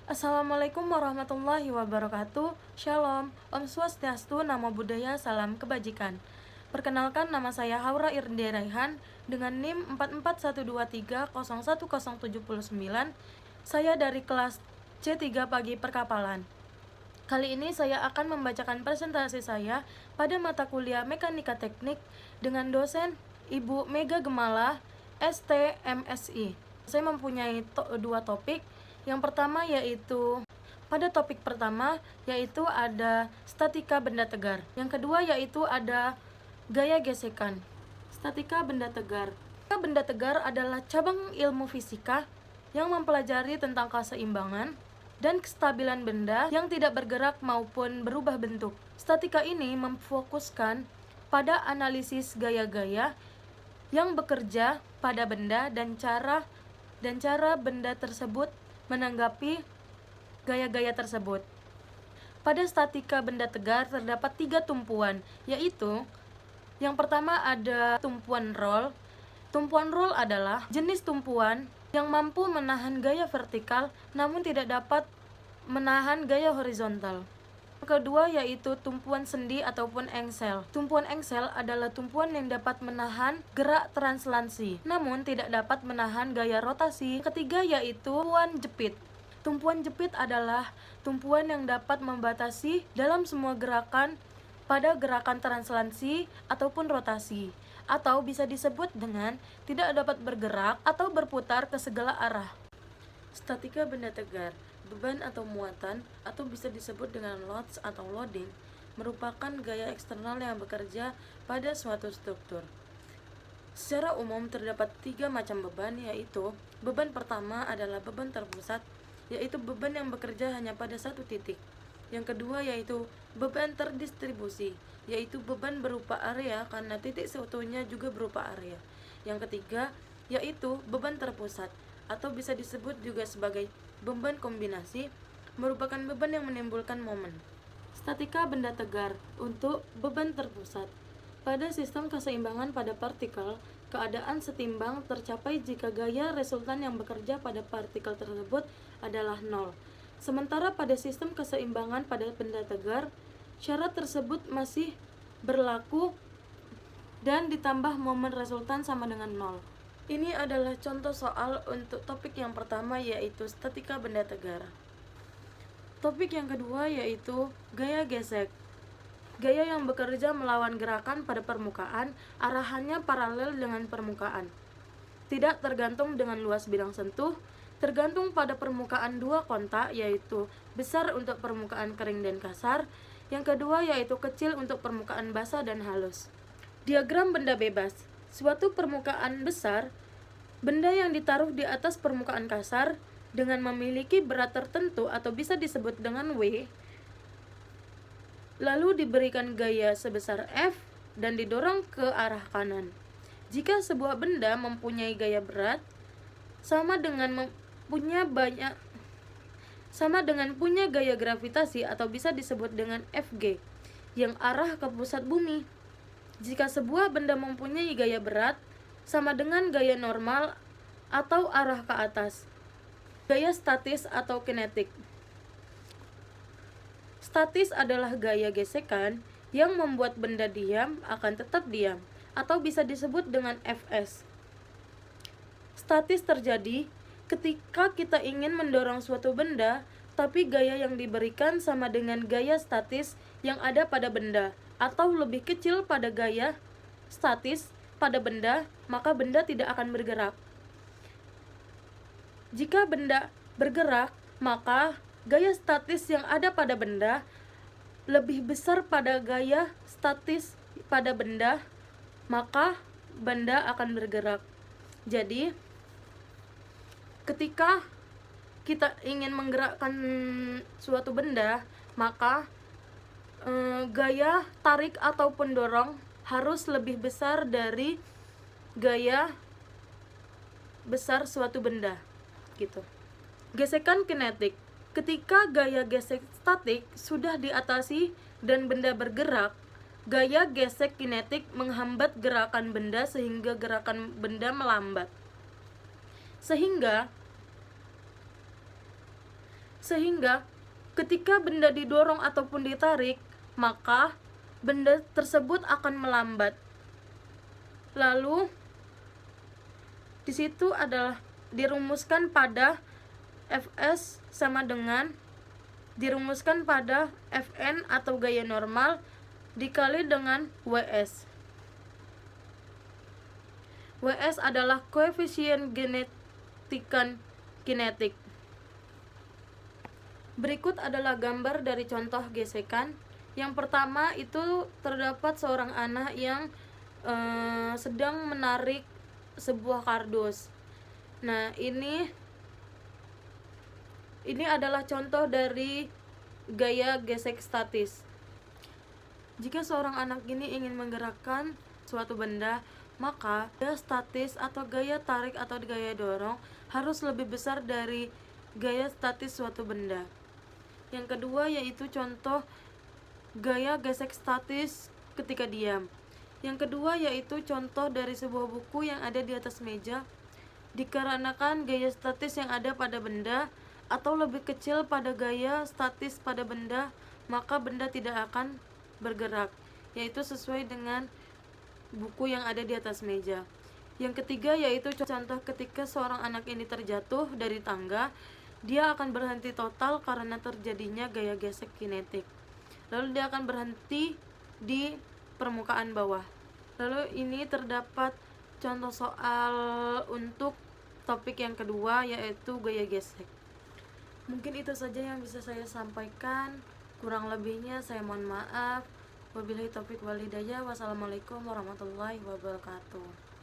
Assalamualaikum warahmatullahi wabarakatuh. Shalom, Om Swastiastu, Namo Buddhaya, Salam Kebajikan. Perkenalkan, nama saya Haura Irde Raihan dengan NIM 4412301079. Saya dari kelas C3 Pagi Perkapalan. Kali ini saya akan membacakan presentasi saya pada mata kuliah Mekanika Teknik dengan dosen Ibu Mega Gemala, STMSI. Saya mempunyai dua topik. Yang pertama yaitu pada topik pertama yaitu ada statika benda tegar. Yang kedua yaitu ada gaya gesekan. Statika benda tegar. Benda tegar adalah cabang ilmu fisika yang mempelajari tentang keseimbangan dan kestabilan benda yang tidak bergerak maupun berubah bentuk. Statika ini memfokuskan pada analisis gaya-gaya yang bekerja pada benda dan cara benda tersebut menanggapi gaya-gaya tersebut. Pada statika benda tegar terdapat 3 tumpuan, yaitu yang pertama ada tumpuan roll. Tumpuan roll adalah jenis tumpuan yang mampu menahan gaya vertikal namun tidak dapat menahan gaya horizontal. Yang kedua yaitu tumpuan sendi ataupun engsel. Tumpuan engsel adalah tumpuan yang dapat menahan gerak translasi namun tidak dapat menahan gaya rotasi. Yang ketiga yaitu tumpuan jepit. Tumpuan jepit adalah tumpuan yang dapat membatasi dalam semua gerakan pada gerakan translasi ataupun rotasi, atau bisa disebut dengan tidak dapat bergerak atau berputar ke segala arah. Statika benda tegar, beban atau muatan, atau bisa disebut dengan loads atau loading, merupakan gaya eksternal yang bekerja pada suatu struktur. Secara umum terdapat 3 macam beban, yaitu beban pertama adalah beban terpusat, yaitu beban yang bekerja hanya pada satu titik. Yang kedua yaitu beban terdistribusi, yaitu beban berupa area karena titik seutuhnya juga berupa area. Yang ketiga yaitu beban terpusat, atau bisa disebut juga sebagai beban kombinasi, merupakan beban yang menimbulkan momen. Statika benda tegar untuk beban terpusat. Pada sistem keseimbangan pada partikel, keadaan setimbang tercapai jika gaya resultan yang bekerja pada partikel tersebut adalah 0. Sementara pada sistem keseimbangan pada benda tegar, syarat tersebut masih berlaku dan ditambah momen resultan sama dengan 0. Ini adalah contoh soal untuk topik yang pertama yaitu statika benda tegar. Topik yang kedua yaitu gaya gesek. Gaya yang bekerja melawan gerakan pada permukaan, arahannya paralel dengan permukaan. Tidak tergantung dengan luas bidang sentuh, tergantung pada permukaan 2 kontak, yaitu besar untuk permukaan kering dan kasar, yang kedua yaitu kecil untuk permukaan basah dan halus. Diagram benda bebas. Suatu permukaan besar, benda yang ditaruh di atas permukaan kasar dengan memiliki berat tertentu atau bisa disebut dengan W, lalu diberikan gaya sebesar F dan didorong ke arah kanan. Jika sebuah benda mempunyai gaya berat sama dengan punya gaya gravitasi atau bisa disebut dengan Fg yang arah ke pusat bumi. Jika sebuah benda mempunyai gaya berat sama dengan gaya normal atau arah ke atas. Gaya statis atau kinetik. Statis adalah gaya gesekan yang membuat benda diam akan tetap diam, atau bisa disebut dengan Fs. Statis terjadi ketika kita ingin mendorong suatu benda, tapi gaya yang diberikan sama dengan gaya statis yang ada pada benda, atau lebih kecil pada gaya statis pada benda, maka benda tidak akan bergerak. Jika benda bergerak, maka gaya statis yang ada pada benda lebih besar pada gaya statis pada benda, maka benda akan bergerak. Jadi, ketika kita ingin menggerakkan suatu benda, maka gaya tarik ataupun dorong harus lebih besar dari gaya besar suatu benda, gitu. Gesekan kinetik. Ketika gaya gesek statik sudah diatasi dan benda bergerak, gaya gesek kinetik menghambat gerakan benda sehingga gerakan benda melambat. Sehingga Sehingga ketika benda didorong ataupun ditarik, maka benda tersebut akan melambat. Lalu di situ adalah dirumuskan pada Fs sama dengan dirumuskan pada Fn atau gaya normal dikali dengan Ws. Ws adalah koefisien genetikan kinetik. Berikut adalah gambar dari contoh gesekan. Yang pertama itu terdapat seorang anak yang sedang menarik sebuah kardus. Nah, ini adalah contoh dari gaya gesek statis. Jika seorang anak ini ingin menggerakkan suatu benda, maka gaya statis atau gaya tarik atau gaya dorong harus lebih besar dari gaya statis suatu benda. Yang kedua yaitu contoh gaya gesek statis ketika diam. Yang kedua yaitu contoh dari sebuah buku yang ada di atas meja. Dikarenakan gaya statis yang ada pada benda atau lebih kecil pada gaya statis pada benda, maka benda tidak akan bergerak, yaitu sesuai dengan buku yang ada di atas meja. Yang ketiga yaitu contoh ketika seorang anak ini terjatuh dari tangga, dia akan berhenti total karena terjadinya gaya gesek kinetik. Lalu dia akan berhenti di permukaan bawah. Lalu ini terdapat contoh soal untuk topik yang kedua yaitu gaya gesek. Mungkin itu saja yang bisa saya sampaikan. Kurang lebihnya saya mohon maaf. Wabillahi taufiq wal hidayah. Wassalamualaikum warahmatullahi wabarakatuh.